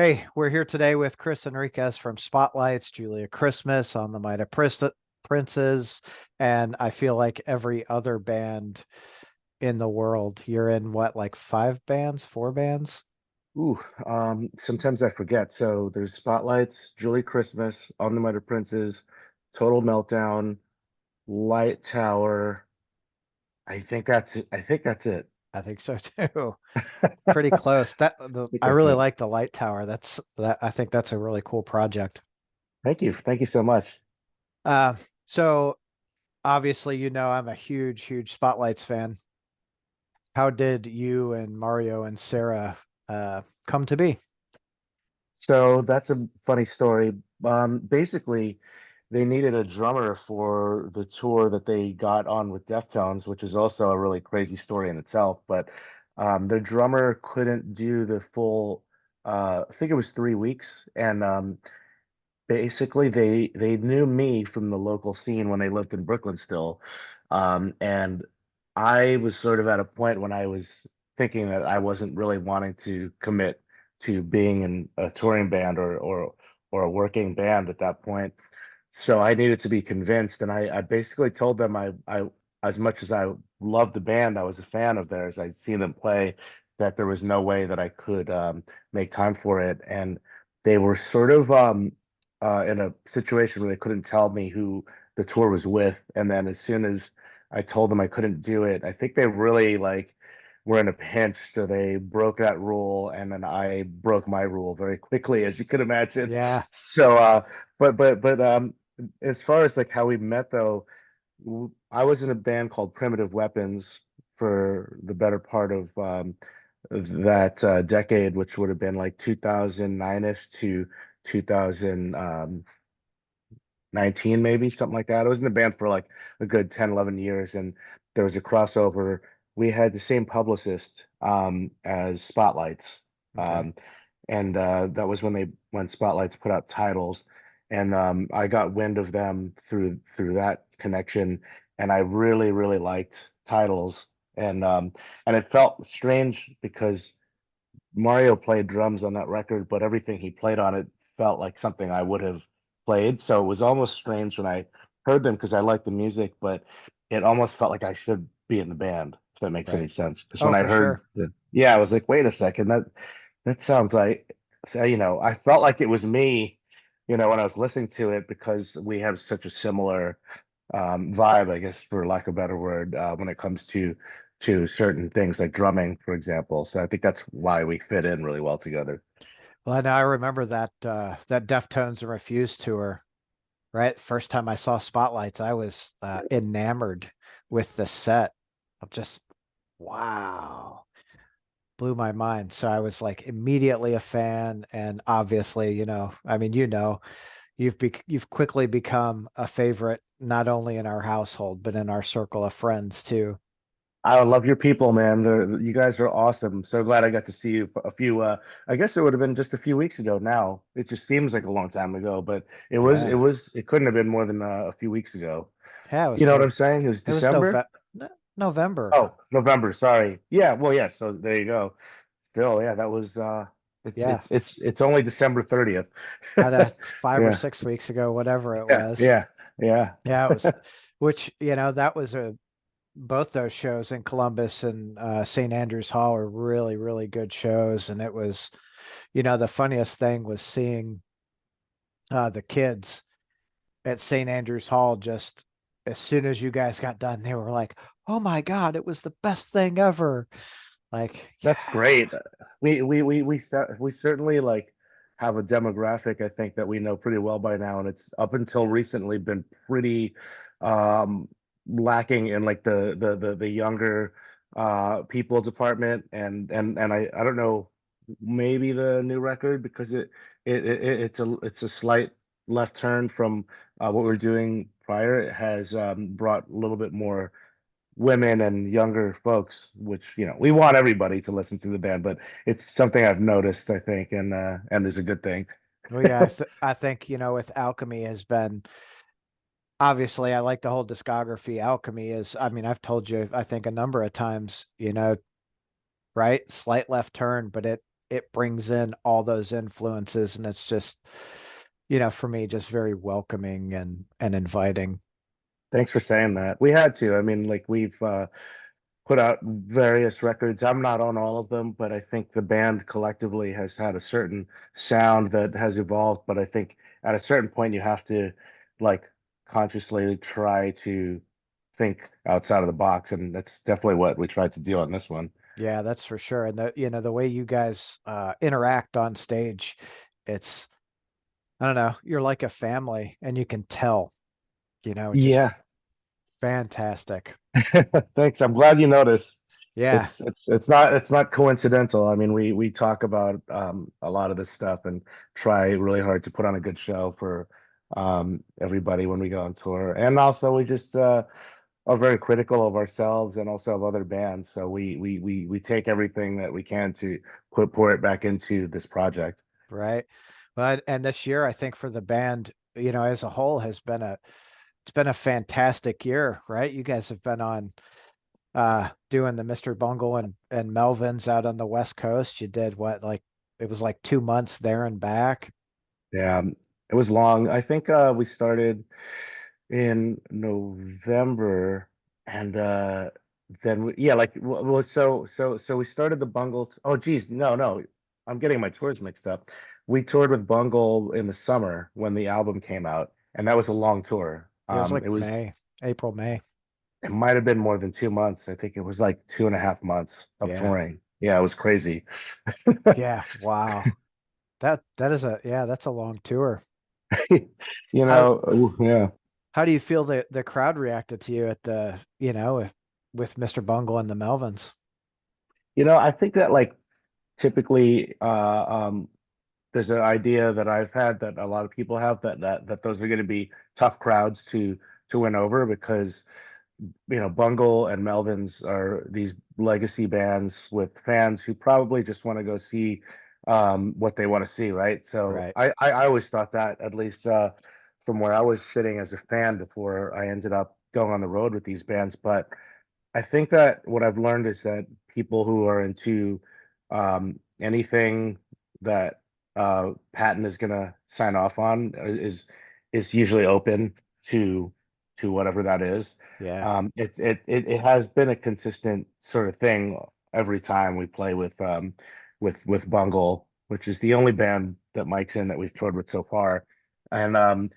Hey, we're here today with Chris Enriquez from Spotlights, Julia Christmas on the Might of Princes, and I feel like every other band in the world. You're in what, like five bands, four bands? Ooh, sometimes I forget. So there's Spotlights, Julie Christmas, On the Mighty Princes, Total Meltdown, Light Tower. I think that's it. I think that's it. I think so too. Pretty close. I think I that's really it. like the Light Tower. That I think that's a really cool project. Thank you. Thank you so much. Uh, so obviously, I'm a huge Spotlights fan. How did you and Mario and Sarah come to be? So that's a funny story. Basically, they needed a drummer for the tour that they got on with Deftones, which is also a really crazy story in itself. But their drummer couldn't do the full, I think it was 3 weeks, and basically they knew me from the local scene when they lived in Brooklyn still. And I was sort of at a point when I was thinking that I wasn't really wanting to commit to being in a touring band or a working band at that point. So I needed to be convinced, and I basically told them I as much as I loved the band, I was a fan of theirs. I'd seen them play, that there was no way that I could make time for it, and they were sort of in a situation where they couldn't tell me who the tour was with. And then as soon as I told them I couldn't do it, I think they really like were in a pinch, so they broke that rule, and then I broke my rule very quickly, as you could imagine. Yeah, So, but as far as like how we met though, I was in a band called Primitive Weapons for the better part of that decade, which would have been like 2009-ish to 2019, maybe something like that. I was in the band for like a good 10, 11 years, and there was a crossover. We had the same publicist as Spotlights. okay. Um, and that was when Spotlights put out titles, and I got wind of them through that connection, and I really liked titles, and it felt strange because Mario played drums on that record, but everything he played on it felt like something I would have played. So it was almost strange when I heard them because I liked the music, but it almost felt like I should be in the band, if that makes any Right. sense. Because Oh, when I for heard sure. yeah, I was like, wait a second, that sounds like, so, I felt like it was me, when I was listening to it because we have such a similar vibe, I guess, for lack of a better word, when it comes to certain things like drumming, for example. So I think that's why we fit in really well together. Well, I remember that Deftones and Refused tour, right? First time I saw Spotlights, I was enamored with the set of just wow, blew my mind. So I was like immediately a fan, and obviously, you've quickly become a favorite not only in our household but in our circle of friends too. I love your people, man. You guys are awesome. So glad I got to see you a few. I guess it would have been just a few weeks ago now. It just seems like a long time ago, but Yeah, it couldn't have been more than a few weeks ago. yeah, You know what I'm saying? It was It was December. November. Oh, November. Sorry. Yeah. Well, yeah. So there you go. Still, yeah. That was. Yeah, It's only December 30th. about 5 or Yeah. 6 weeks ago, whatever it Yeah. was. Yeah. Yeah. Yeah, it was, which, that was both those shows in Columbus and St. Andrews Hall were really good shows. And it was, the funniest thing was seeing the kids at St. Andrews Hall just as soon as you guys got done, they were like, oh my God, it was the best thing ever. Like, That's yeah, great. We certainly like have a demographic, I think, that we know pretty well by now, and it's up until recently been pretty um lacking in like the younger people department, and I don't know, maybe the new record, because it's a slight left turn from what we're doing prior. It has brought a little bit more women and younger folks, which we want everybody to listen to the band, but it's something I've noticed, I think, and is a good thing. well, yeah, I think, with Alchemy has been obviously I like the whole discography. Alchemy is, I mean, I've told you, I think a number of times, right? Slight left turn, but it brings in all those influences, and it's just, for me, just very welcoming and inviting. Thanks for saying that. We had to. I mean, like we've put out various records. I'm not on all of them, but I think the band collectively has had a certain sound that has evolved. But I think at a certain point, you have to like consciously try to think outside of the box, and that's definitely what we tried to do on this one. Yeah, that's for sure. And the way you guys interact on stage, it's, I don't know, you're like a family, and you can tell, just Yeah, fantastic. thanks. I'm glad you noticed. Yeah, It's not coincidental. I mean, we talk about a lot of this stuff and try really hard to put on a good show for everybody when we go on tour. And also we just are very critical of ourselves and also of other bands. So we take everything that we can to pour it back into this project. right. But and this year, I think for the band, as a whole, it's been a fantastic year, right? You guys have been on doing the Mr. Bungle and Melvins out on the West Coast. You did what, like it was like 2 months there and back. Yeah, it was long. I think we started in November, and then yeah, like well, so we started the Bungle. Oh, geez, no, I'm getting my tours mixed up. We toured with Bungle in the summer when the album came out, and that was a long tour. It was like It was May, April, May. it might have been more than 2 months. I think it was like 2.5 months of Yeah. touring. Yeah, it was crazy. Yeah. Wow. That's a long tour. You How know, yeah. how do you feel the crowd reacted to you at the, with Mr. Bungle and the Melvins? I think that like typically there's an idea that I've had that a lot of people have that those are going to be tough crowds to win over because Bungle and Melvins are these legacy bands with fans who probably just want to go see what they want to see, right? So Right. I always thought that, at least from where I was sitting as a fan before I ended up going on the road with these bands. But I think that what I've learned is that people who are into anything that Patton is going to sign off on is usually open to whatever that is. Yeah. It has been a consistent sort of thing every time we play with Bungle, which is the only band that Mike's in that we've toured with so far, and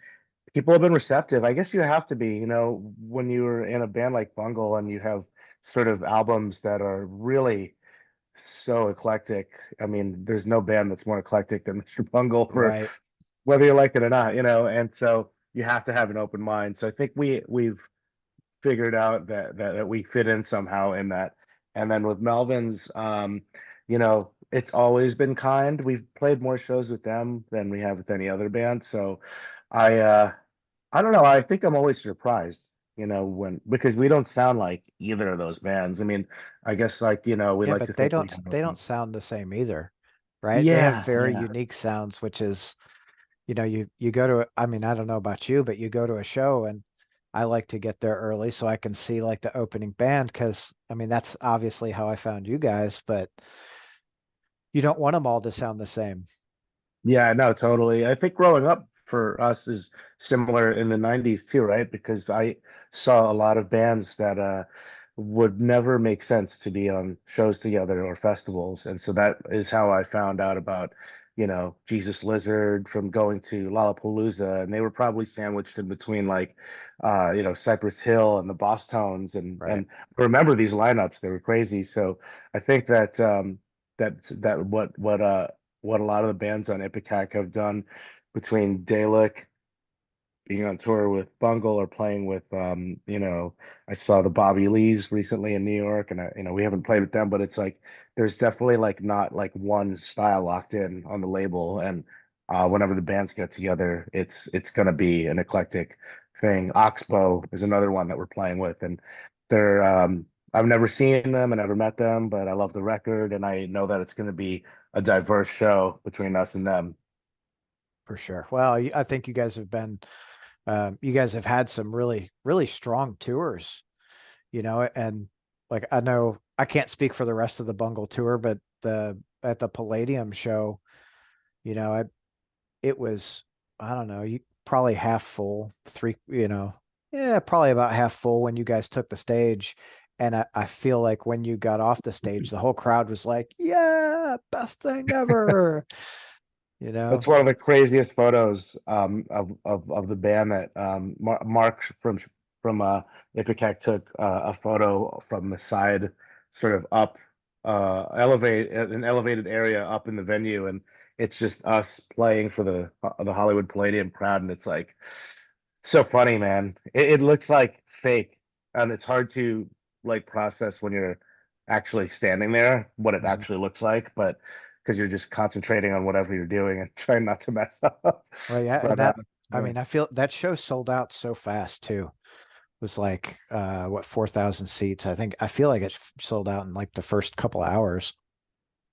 people have been receptive. I guess you have to be, when you're in a band like Bungle and you have sort of albums that are really so eclectic. I mean, there's no band that's more eclectic than Mr. Bungle for Right. whether you like it or not, and so you have to have an open mind. So I think we've figured out that we fit in somehow in that. And then with Melvin's, it's always been kind. We've played more shows with them than we have with any other band. So I uh I don't know. I think I'm always surprised, when because we don't sound like either of those bands. I mean, I guess like, we Yeah, like to but think we have they don't sound the same either, right? They have Yeah, very yeah. unique sounds, which is, you go to, I mean, I don't know about you, but you go to a show, and I like to get there early so I can see like the opening band, because I mean that's obviously how I found you guys, but you don't want them all to sound the same. Yeah, no, totally. I think growing up for us is similar in the 90s too, right? Because I saw a lot of bands that would never make sense to be on shows together or festivals. And so that is how I found out about, Jesus Lizard from going to Lollapalooza. And they were probably sandwiched in between like Cypress Hill and the Boss Tones Right. and remember these lineups, they were crazy. So I think that that what a lot of the bands on Ipecac have done between Dalek being on tour with Bungle or playing with I saw the Bobby Lees recently in New York and we haven't played with them, but it's like there's definitely like not like one style locked in on the label, and whenever the bands get together it's gonna be an eclectic thing. Oxbow is another one that we're playing with, and they're I've never seen them and never met them, but I love the record and I know that it's gonna be a diverse show between us and them. For sure. Well, I think you guys have had some really, really strong tours, and like I know I can't speak for the rest of the Bungle tour, but the at the Palladium show, you know, it was, I don't know, you probably half full, three, yeah, probably about half full when you guys took the stage. And I feel like when you got off the stage, the whole crowd was like, yeah, best thing ever, you know? That's one of the craziest photos of the band that Mark from Ipecac took a photo from the side, sort of up elevate an elevated area up in the venue, and it's just us playing for the Hollywood Palladium crowd, and it's like so funny, man. It looks like fake, and it's hard to like process when you're actually standing there what it Mhm. actually looks like, but because you're just concentrating on whatever you're doing and trying not to mess up. Well, yeah, and But I yeah. mean, I feel that show sold out so fast too. It was like what 4,000 seats. I feel like it sold out in like the first couple hours.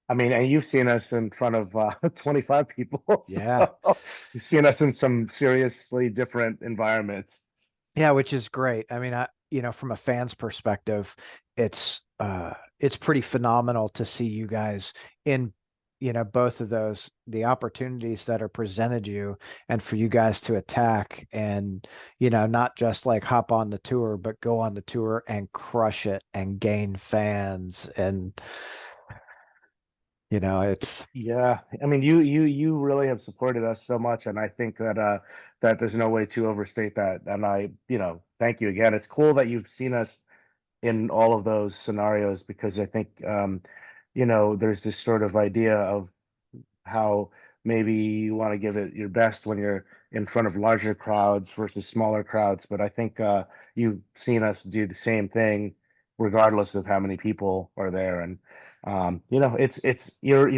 I mean, and you've seen us in front of 25 people, Yeah. so you've seen us in some seriously different environments. Yeah, which is great. I mean, from a fan's perspective, it's pretty phenomenal to see you guys in, both of those, the opportunities that are presented you and for you guys to attack and, not just like hop on the tour, but go on the tour and crush it and gain fans. And, it's Yeah, I mean, you really have supported us so much, and I think that there's no way to overstate that. And thank you again. It's cool that you've seen us in all of those scenarios because I think there's this sort of idea of how maybe you want to give it your best when you're in front of larger crowds versus smaller crowds. But I think you've seen us do the same thing regardless of how many people are there. And it's you're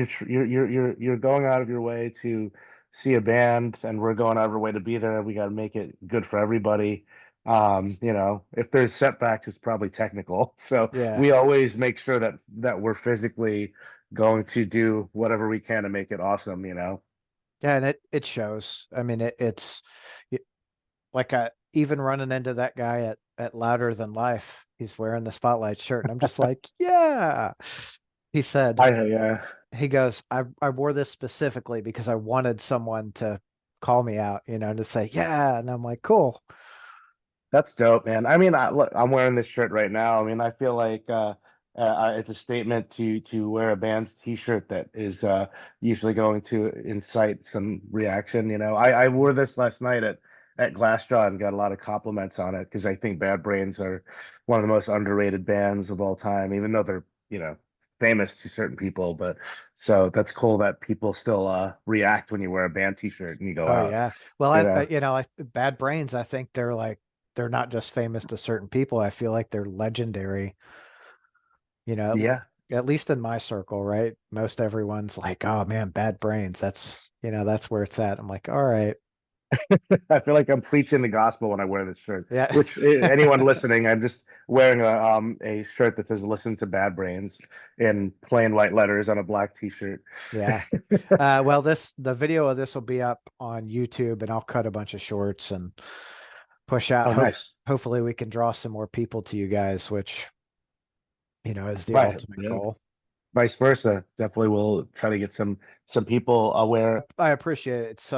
going out of your way to see a band, and we're going out of our way to be there. We got to make it good for everybody. If there's setbacks, it's probably technical. So yeah. we always make sure that we're physically going to do whatever we can to make it awesome, you know? Yeah, and it shows. I mean, it, like I even running into that guy at Louder Than Life. He's wearing the Spotlight shirt, and I'm just like, yeah. He said, Yeah, he goes, I wore this specifically because I wanted someone to call me out, and to say, yeah. And I'm like, cool. that's dope, man. I mean, look, I'm wearing this shirt right now. I mean, I feel like it's a statement to wear a band's t-shirt that is usually going to incite some reaction. I wore this last night at Glassjaw and got a lot of compliments on it because I think Bad Brains are one of the most underrated bands of all time, even though they're, famous to certain people. But so that's cool that people still react when you wear a band t-shirt and you go Oh out, yeah. Well, you know. Bad Brains, I think they're not just famous to certain people. I feel like they're legendary, you know, Yeah. at least in my circle, right? Most everyone's like, oh man, Bad Brains. That's where it's at. I'm like, all right. I feel like I'm preaching the gospel when I wear this shirt. Yeah. Which anyone listening, I'm just wearing a shirt that says "Listen to Bad Brains" in plain white letters on a black t-shirt. Yeah. Well, the video of this will be up on YouTube, and I'll cut a bunch of shorts and push out. Oh, nice. Hopefully we can draw some more people to you guys, which, is the Right. ultimate Yeah. goal. Vice versa. Definitely will try to get some people aware. I appreciate it. It's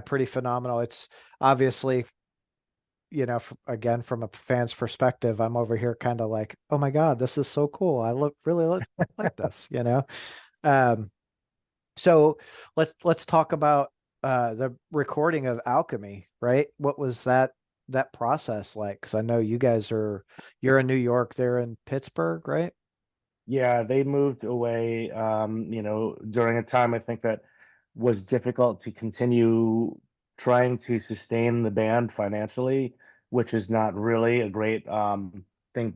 pretty phenomenal. It's obviously, again, from a fan's perspective, I'm over here kind of like, oh my God, this is so cool. I like this. Um, so let's talk about the recording of Alchemy, right? What was that process like? Because I know you're in New York, they're in Pittsburgh, right? Yeah, they moved away, during a time I think that was difficult to continue trying to sustain the band financially, which is not really a great thing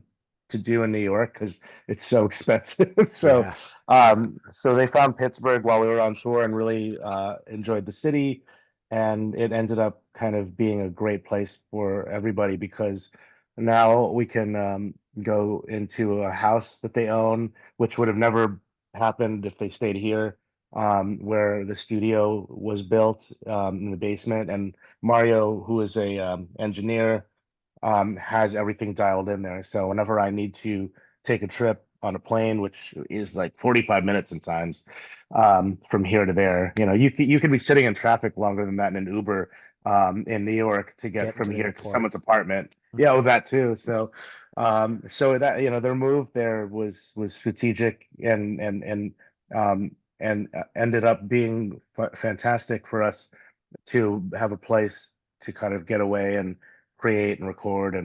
to do in New York because it's so expensive. So, Yeah. so they found Pittsburgh while we were on tour and really enjoyed the city, and it ended up kind of being a great place for everybody because now we can go into a house that they own, which would have never happened if they stayed here, where the studio was built in the basement. And Mario, who is a engineer, has everything dialed in there. So whenever I need to take a trip on a plane, which is like 45 minutes sometimes from here to there. You could be sitting in traffic longer than that in an Uber in New York to get Getting from to the here to airport. someone's apartment. Yeah, well, that too. So that their move there was strategic and ended up being fantastic for us to have a place to kind of get away and create and record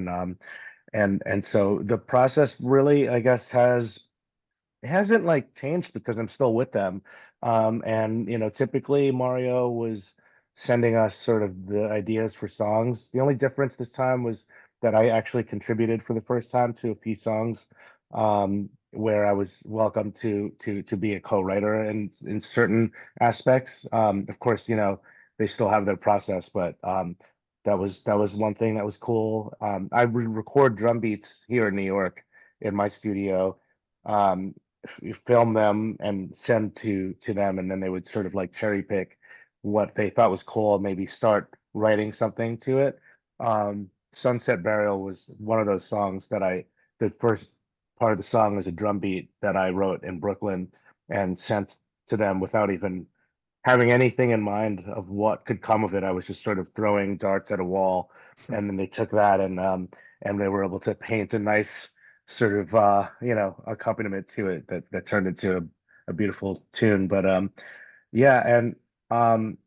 and so the process really, I guess, it hasn't like changed because I'm still with them. And typically Mario was sending us sort of the ideas for songs. The only difference this time was that I actually contributed for the first time to a few songs, where I was welcome to be a co-writer in certain aspects. Of course, they still have their process, but that was one thing that was cool. I would record drum beats here in New York in my studio. Um, Film them and send to them, and then they would sort of like cherry pick what they thought was cool and maybe start writing something to it. Sunset Burial was one of those songs the first part of the song was a drum beat that I wrote in Brooklyn and sent to them without even having anything in mind of what could come of it. I was just sort of throwing darts at a wall, and then they took that and they were able to paint a nice sort of accompaniment to it that turned into a beautiful tune. But yeah, and um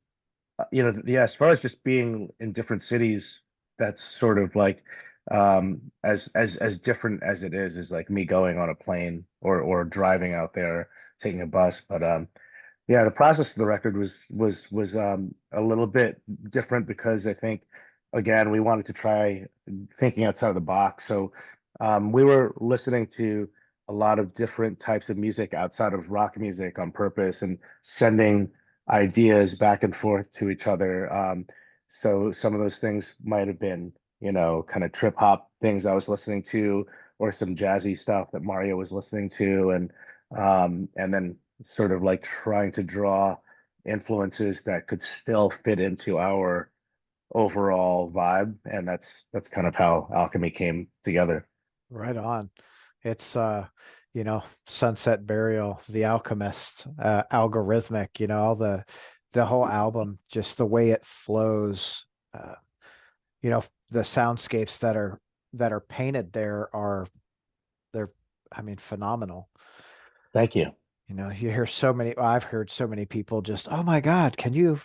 yeah, as far as just being in different cities, that's sort of like as different as it is like me going on a plane or driving out there taking a bus. But yeah, the process of the record was a little bit different because I think again we wanted to try thinking outside of the box. So we were listening to a lot of different types of music outside of rock music on purpose and sending ideas back and forth to each other. So some of those things might have been, kind of trip hop things I was listening to, or some jazzy stuff that Mario was listening to, and then sort of like trying to draw influences that could still fit into our overall vibe. And that's kind of how Alchemy came together. Right on. It's Sunset Burial, The Alchemist, Algorithmic, all the whole album, just the way it flows, uh, the soundscapes that are painted there they're I mean phenomenal. Thank you. You hear so many I've heard so many people just, "Oh my God, can you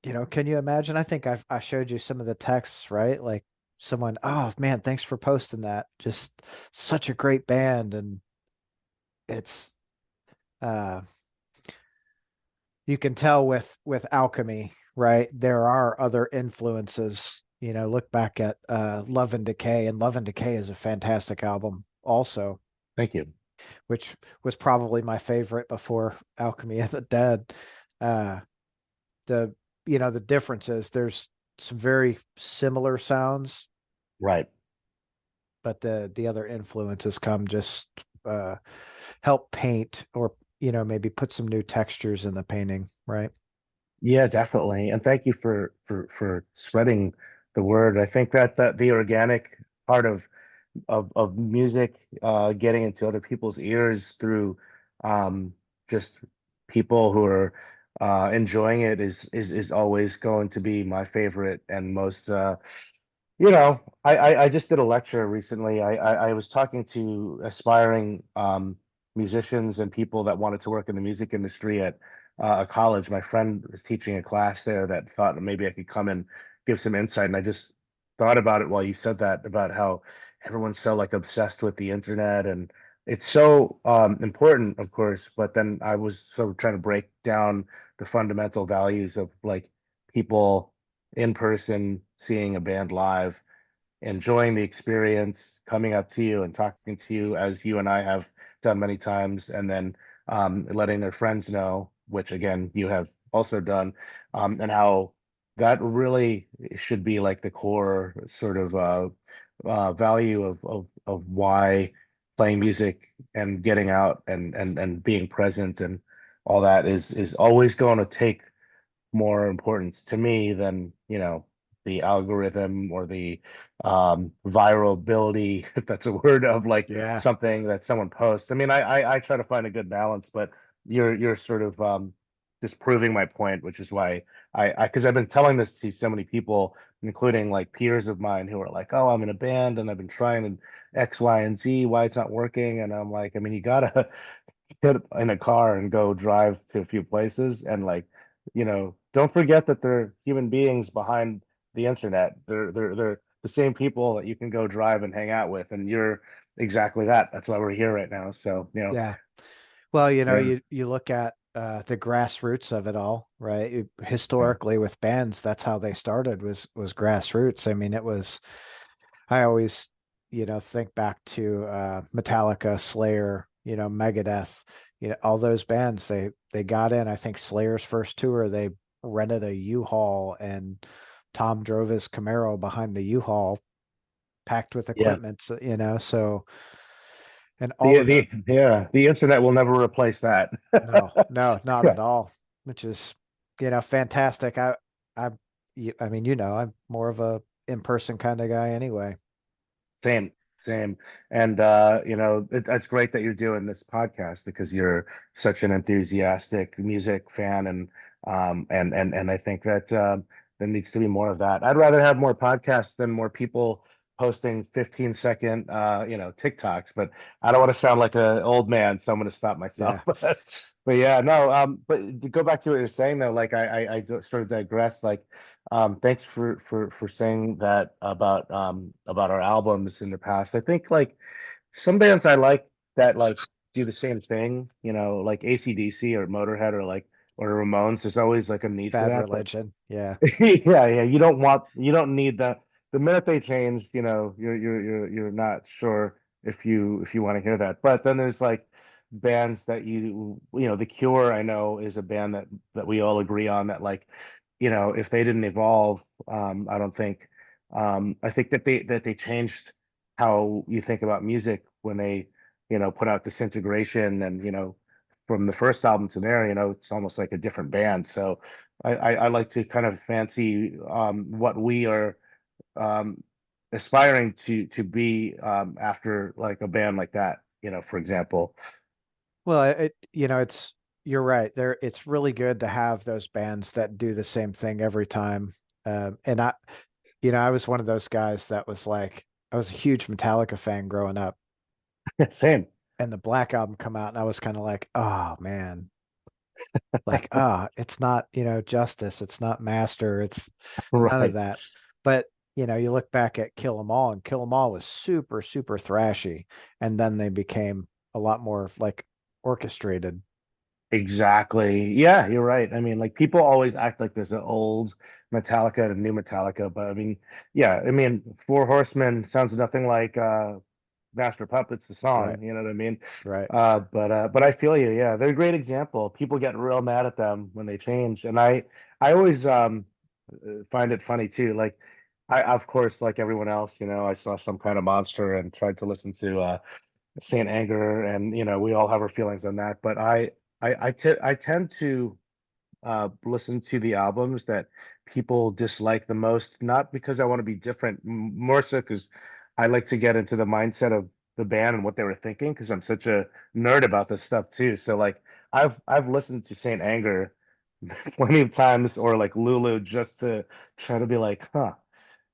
imagine?" I think I showed you some of the texts, right? Like someone, "Oh man, thanks for posting that. Just such a great band." And it's uh you can tell with Alchemy, right? There are other influences. Look back at Love and Decay, and Love and Decay is a fantastic album also, Thank you. which was probably my favorite before Alchemy of the Dead. Uh the the differences, there's some very similar sounds, Right. but the other influences come just uh help paint, or maybe put some new textures in the painting, right? Yeah, definitely. And thank you for spreading the word. I think that the organic part of music getting into other people's ears through um, just people who are enjoying it is always going to be my favorite and most I just did a lecture recently. I was talking to aspiring musicians and people that wanted to work in the music industry at a college. My friend was teaching a class there that thought maybe I could come and give some insight. And I just thought about it while you said that, about how everyone's so like obsessed with the internet, and it's so important, of course. But then I was sort of trying to break down the fundamental values of like people in person, seeing a band live, enjoying the experience, coming up to you and talking to you as you and I have done many times, and then letting their friends know, which again you have also done, and how that really should be like the core sort of value of why playing music and getting out and being present and all that is always going to take more importance to me than the algorithm or the viral ability, if that's a word, of like Yeah. something that someone posts. I mean, I try to find a good balance, but you're sort of just proving my point, which is why because I've been telling this to so many people, including like peers of mine who are like, oh, I'm in a band and I've been trying and X, Y, and Z, why it's not working. And I'm like, I mean, you gotta get in a car and go drive to a few places and like, don't forget that they're human beings behind the internet. They're the same people that you can go drive and hang out with, and you're exactly that. That's why we're here right now. So, Yeah. Well, yeah, you look at the grassroots of it all, right? yeah, Historically with bands, that's how they started was grassroots. I mean, I always, think back to Metallica, Slayer, Megadeth, all those bands, they got in. I think Slayer's first tour, they rented a U-Haul and Tom drove his Camaro behind the U-Haul packed with yeah. equipment, so and all The of the the yeah, the internet will never replace that. no, no, not Yeah, at all, which is, fantastic. I, I mean, I'm more of a in-person kind of guy anyway. same, same. And that's great that you're doing this podcast because you're such an enthusiastic music fan, and I think that there needs to be more of that. I'd rather have more podcasts than more people posting 15-second TikToks, but I don't want to sound like an old man, so I'm going to stop myself. Yeah. But yeah, no, but to go back to what you're saying though, like I sort of digress, like thanks for saying that about our albums in the past. I think like some bands I like that like do the same thing, like AC/DC or Motorhead or Ramones. There's always like a need for Bad that, but Religion. Yeah. yeah, yeah, you don't need the minute they change, you're not sure if you want to hear that. But then there's like bands that The Cure, I know, is a band that we all agree on that like, if they didn't evolve, I don't think I think that they changed how you think about music when they, put out Disintegration and, from the first album to there, it's almost like a different band. So I like to kind of fancy what we are um, aspiring to be after like a band like that, for example. Well, you're right. It's really good to have those bands that do the same thing every time. And I was one of those guys that was like, I was a huge Metallica fan growing up, Same, and the Black Album come out, and I was kind of like, oh man, like, it's not, Justice, it's not Master, it's none of right. that. But you look back at Kill 'Em All, and Kill 'Em All was super, super thrashy, and then they became a lot more like orchestrated. Exactly. Yeah, you're right. I mean, like people always act like there's an old Metallica and a new Metallica, but I mean, yeah, I mean, Four Horsemen sounds nothing like Master Puppets, the Right, song, you know what I mean? right. But I feel you, yeah. They're a great example. People get real mad at them when they change. And I always find it funny too. Like I of course, like everyone else, I saw Some Kind of Monster and tried to listen to Saint Anger, and we all have our feelings on that. But I tend to listen to the albums that people dislike the most, not because I want to be different, more so because I like to get into the mindset of the band and what they were thinking, because I'm such a nerd about this stuff too. So like I've listened to Saint Anger plenty of times, or like Lulu, just to try to be like, huh,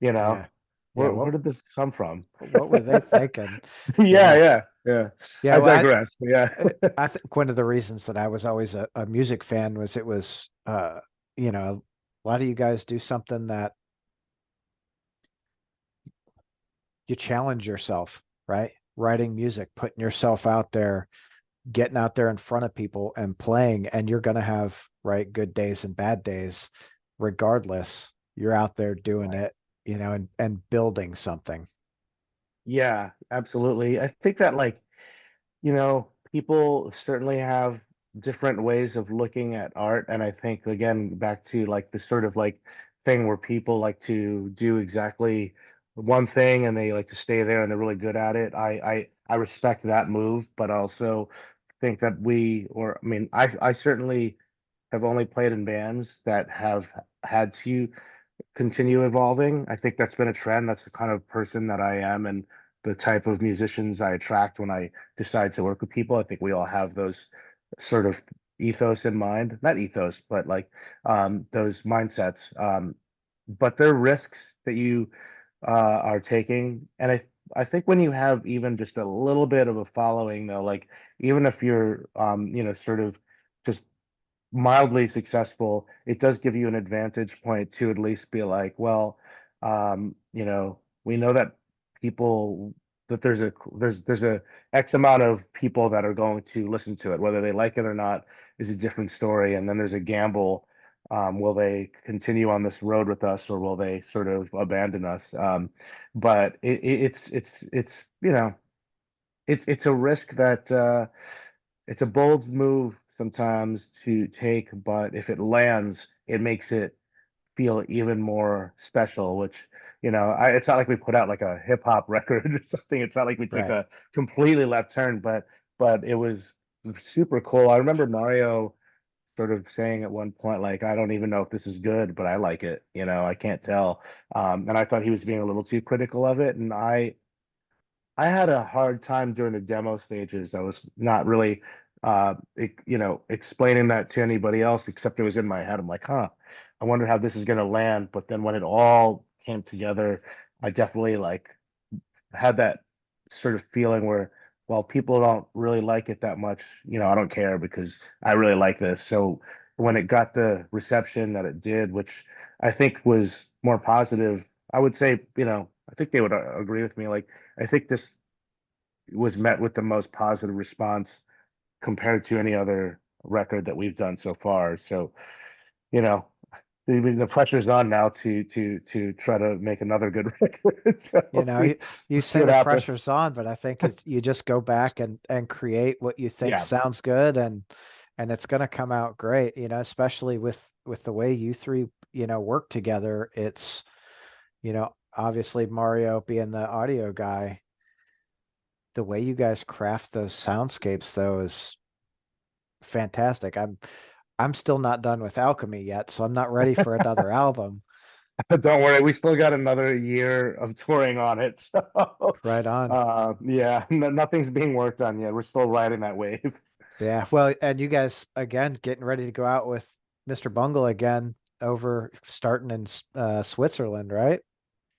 you know, Yeah. Yeah. where did this come from? What were they thinking? Yeah, Yeah. yeah, yeah. Yeah. I Well, digress. Yeah. I think one of the reasons that I was always a music fan was a lot of you guys do something that you challenge yourself, right? Writing music, putting yourself out there, getting out there in front of people and playing, and you're going to have, right, good days and bad days. Regardless, you're out there doing Right. it, and building something. Yeah, absolutely. I think that like people certainly have different ways of looking at art. And I think, again, back to like the sort of like thing where people like to do exactly one thing and they like to stay there and they're really good at it. I respect that move, but also think that I mean, I certainly have only played in bands that have had to continue evolving. I think that's been a trend. That's the kind of person that I am and the type of musicians I attract when I decide to work with people. I think we all have those sort of ethos in mind. Not ethos, but like those mindsets. But there are risks that you are taking. And I think when you have even just a little bit of a following though, like even if you're sort of just mildly successful, it does give you an advantage point to at least be like, well, we know that people that there's a X amount of people that are going to listen to it, whether they like it or not is a different story. And then there's a gamble. Will they continue on this road with us or will they sort of abandon us? But it's a risk that it's a bold move sometimes to take, but if it lands, it makes it feel even more special, which, it's not like we put out like a hip hop record or something. It's not like we took Right. a completely left turn, but it was super cool. I remember Mario sort of saying at one point, like, I don't even know if this is good, but I like it. I can't tell. And I thought he was being a little too critical of it. And I had a hard time during the demo stages. I was not really, explaining that to anybody else except it was in my head. I'm like, huh, I wonder how this is going to land. But then when it all came together, I definitely like had that sort of feeling where, well, people don't really like it that much, I don't care because I really like this. So when it got the reception that it did, which I think was more positive, I would say, I think they would agree with me. Like, I think this was met with the most positive response compared to any other record that we've done so far. So, you know, the pressure's on now to try to make another good record. So You know, we you we'll see say what the happens. pressure's on, but I think it's you just go back and create what you think Yeah. sounds good, and it's going to come out great, especially with the way you three, work together. It's, obviously Mario being the audio guy, the way you guys craft those soundscapes though is fantastic. I'm still not done with Alchemy yet, so I'm not ready for another album. Don't worry, we still got another year of touring on it. So Right on. yeah, nothing's being worked on yet. We're still riding that wave. Yeah. Well, and you guys again getting ready to go out with Mr. Bungle again over starting in Switzerland, right?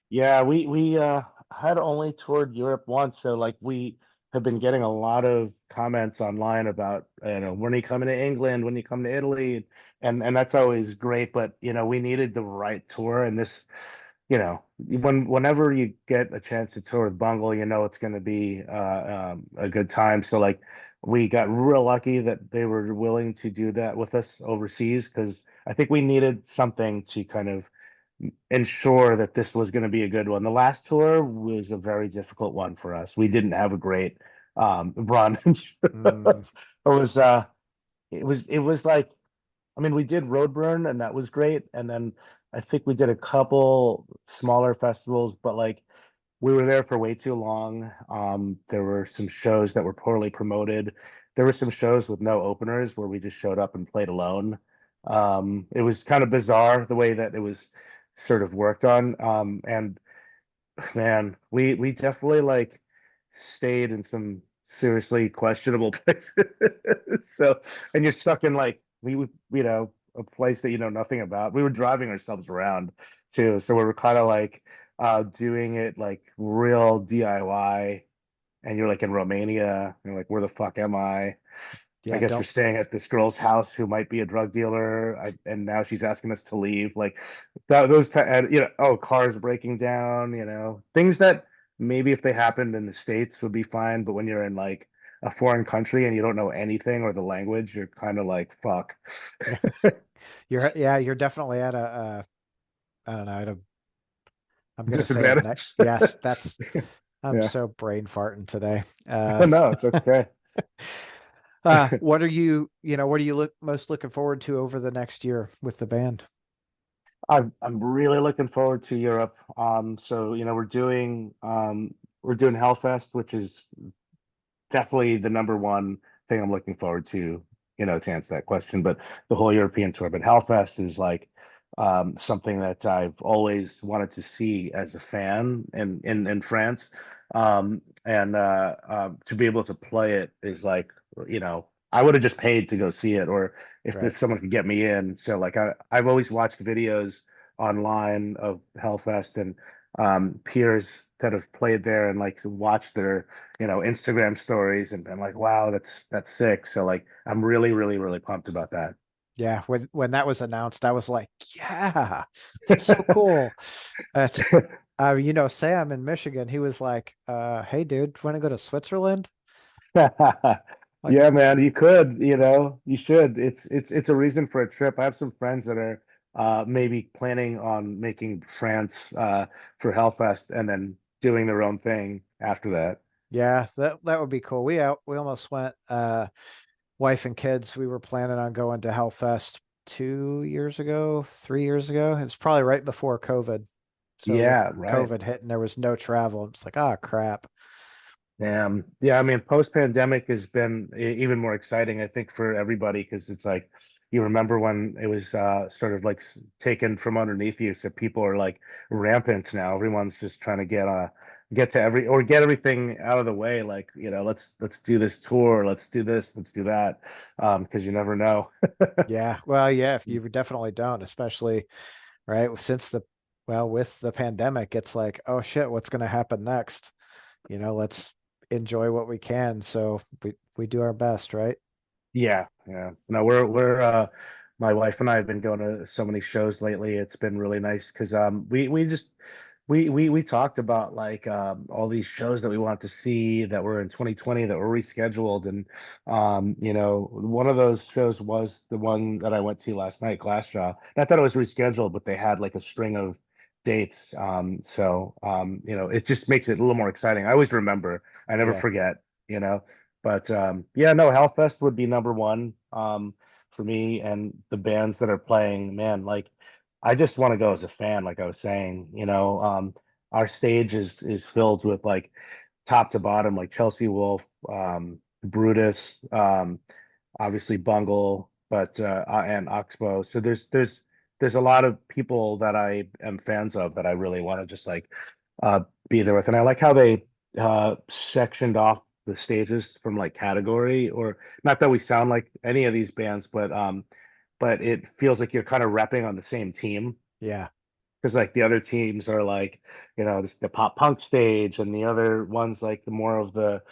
Yeah, we had only toured Europe once, so like we have been getting a lot of comments online about, when are you coming to England, when you come to Italy, and that's always great, but we needed the right tour, and this, whenever you get a chance to tour with Bungle, it's going to be a good time. So like we got real lucky that they were willing to do that with us overseas because I think we needed something to kind of ensure that this was going to be a good one. The last tour was a very difficult one for us. We didn't have a great run. Mm, It was like, I mean, we did Roadburn and that was great. And then I think we did a couple smaller festivals, but like we were there for way too long. There were some shows that were poorly promoted. There were some shows with no openers where we just showed up and played alone. It was kind of bizarre the way that it was sort of worked on. And man, we definitely like stayed in some seriously questionable places. So, and you're stuck in like a place that you know nothing about. We were driving ourselves around too, so we were kind of like doing it like real DIY. And you're like in Romania, and you're like, where the fuck am I? I yeah, guess we're don't staying at this girl's house who might be a drug dealer, and now she's asking us to leave. Like that, and, oh, cars breaking down, things that maybe if they happened in the States would be fine, but when you're in like a foreign country and you don't know anything or the language, you're kind of like, fuck. you're definitely at I don't know, I'm gonna say Disadvantage. yes, I'm Yeah. so brain farting today. No, it's okay. What are what are you most looking forward to over the next year with the band? I'm really looking forward to Europe. So we're doing Hellfest, which is definitely the number one thing I'm looking forward to answer that question. But the whole European tour, but Hellfest is like something that I've always wanted to see as a fan in France. And to be able to play it is like, I would have just paid to go see it, or Right. if someone could get me in. So like I've always watched videos online of Hellfest and peers that have played there and like watched their, Instagram stories and been like, wow, that's sick. So like I'm really, really, really pumped about that. Yeah. When that was announced, I was like, yeah, that's so cool. But Sam in Michigan, he was like, hey dude, want to go to Switzerland? Like, Yeah, man, you could, you should. It's a reason for a trip. I have some friends that are maybe planning on making France for Hellfest and then doing their own thing after that. yeah, that would be cool. We almost went, wife and kids, we were planning on going to Hellfest 2 years ago, 3 years ago. It was probably right before COVID. So then Yeah, right. COVID hit and there was no travel. It's like, ah, crap. Damn. Yeah, I mean, post-pandemic has been even more exciting, I think, for everybody because it's like you remember when it was sort of like taken from underneath you. So people are like rampant now. Everyone's just trying to get to get everything out of the way. Like, let's do this tour, let's do this, let's do that. Because you never know. Yeah. Well, yeah, if you definitely don't, especially right with the pandemic, it's like, oh shit, what's going to happen next? Let's enjoy what we can. So we do our best, right? Yeah, yeah. No, we're my wife and I have been going to so many shows lately. It's been really nice because we just we talked about like all these shows that we want to see that were in 2020 that were rescheduled, and one of those shows was the one that I went to last night, Glassjaw. Not that it was rescheduled, but they had like a string of dates. It just makes it a little more exciting. I always remember. I never Yeah. forget. You know. But yeah, no, Hellfest would be number one for me, and the bands that are playing, man, like I just want to go as a fan, like I was saying, our stage is filled with like top to bottom, like Chelsea Wolf, Brutus, obviously Bungle, but and Oxbow. So there's a lot of people that I am fans of that I really want to just like uh be there with. And I like how they sectioned off the stages from like category, or not that we sound like any of these bands, but it feels like you're kind of repping on the same team Yeah. because like the other teams are like, the pop punk stage, and the other one's like the more of the,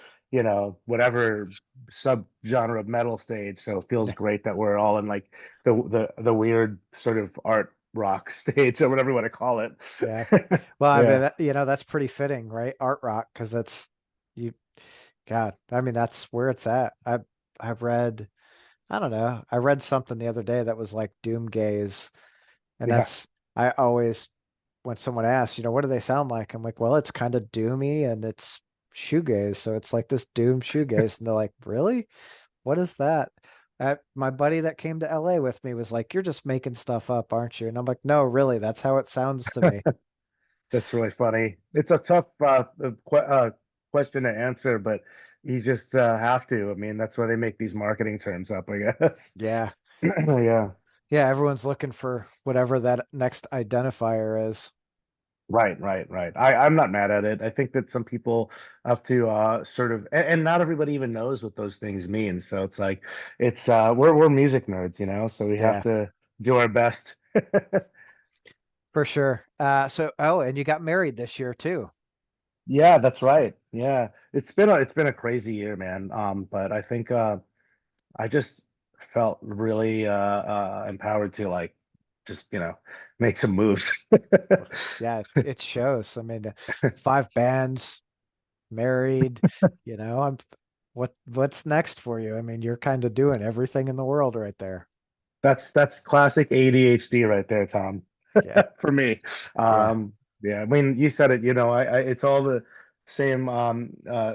whatever sub genre of metal stage. So it feels great that we're all in like the weird sort of art rock stage or whatever you want to call it. Yeah. Well, I mean, Yeah. that's pretty fitting, right? Art rock, because that's you. God, I mean, that's where it's at. I've read, I don't know, I read something the other day that was like doom gaze, and Yeah. I always when someone asks, what do they sound like? I'm like, well, it's kind of doomy and it's shoegaze, so it's like this doom shoegaze, and they're like, really? What is that? My buddy that came to LA with me was like, you're just making stuff up, aren't you? And I'm like, no, really, that's how it sounds to me. That's really funny. It's a tough question to answer, but you just have to. I mean, that's why they make these marketing terms up, I guess. Yeah. Yeah, Yeah, everyone's looking for whatever that next identifier is. right, right, right. I'm not mad at it. I think that some people have to sort of, and not everybody even knows what those things mean. So it's like, we're music nerds, so we have Yeah, to do our best. for sure. And you got married this year too. Yeah, that's right. Yeah, it's been a crazy year, man. But I think I just felt really empowered to like just, make some moves. Yeah, it shows. I mean, 5 bands, married, I'm what's next for you? I mean, you're kind of doing everything in the world right there. That's classic ADHD right there, Tom, Yeah, for me. yeah, Yeah, I mean, you said it, it's all the same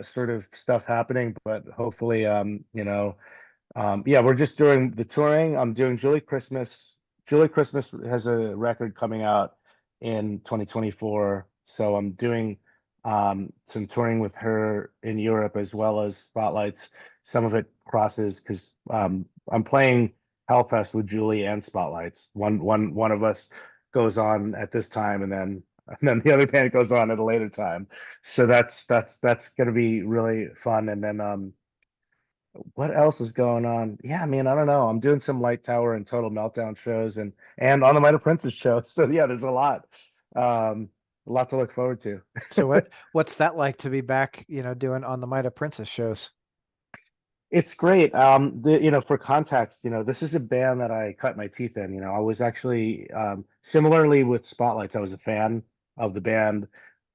sort of stuff happening, but hopefully yeah, we're just doing the touring. I'm doing Julie Christmas. Julie Christmas has a record coming out in 2024. So I'm doing some touring with her in Europe as well as spotlights. Some of it crosses because I'm playing. Hellfest with Julie and Spotlights. One of us goes on at this time, and then the other band goes on at a later time. So that's gonna be really fun. And then what else is going on? Yeah, I mean, I don't know. I'm doing some Light Tower and Total Meltdown shows and on the Minor Princess show. So yeah, there's a lot to look forward to. So what's that like to be back, doing on the Might of Princess shows? It's great. For context, this is a band that I cut my teeth in. I was actually similarly with Spotlights, I was a fan of the band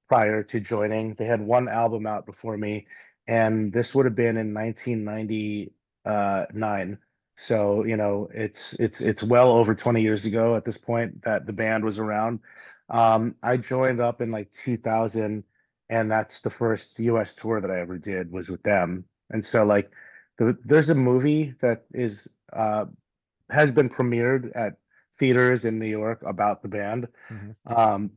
prior to joining. They had one album out before me, and this would have been in 1999. So, it's well over 20 years ago at this point that the band was around. I joined up in like 2000, and that's the first US tour that I ever did was with them. And so like there's a movie that is has been premiered at theaters in New York about the band. Hmm. Um,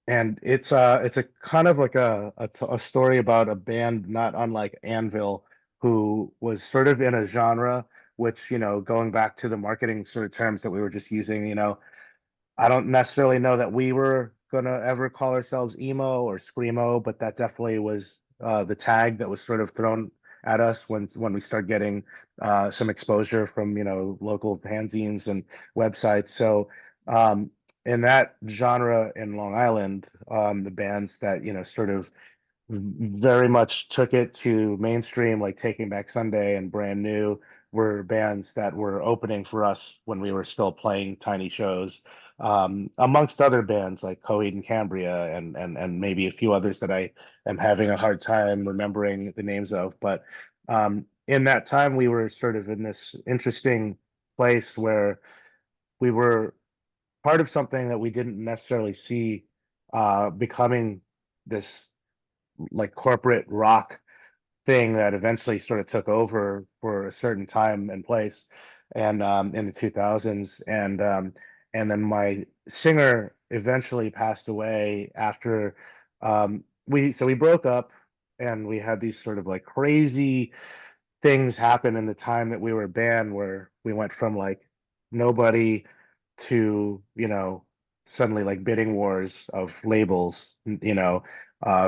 and it's a kind of like a story about a band not unlike Anvil, who was sort of in a genre which, going back to the marketing sort of terms that we were just using, I don't necessarily know that we were gonna ever call ourselves emo or screamo, but that definitely was the tag that was sort of thrown at us when we start getting some exposure from local fanzines and websites. So in that genre in Long Island, the bands that sort of very much took it to mainstream, like Taking Back Sunday and Brand New, were bands that were opening for us when we were still playing tiny shows, amongst other bands like Coheed and Cambria and maybe a few others that I am having a hard time remembering the names of. But in that time, we were sort of in this interesting place where we were part of something that we didn't necessarily see becoming this like corporate rock thing that eventually sort of took over for a certain time and place, and in the 2000s, and then my singer eventually passed away after we broke up, and we had these sort of like crazy things happen in the time that we were banned, where we went from like nobody to, suddenly like bidding wars of labels,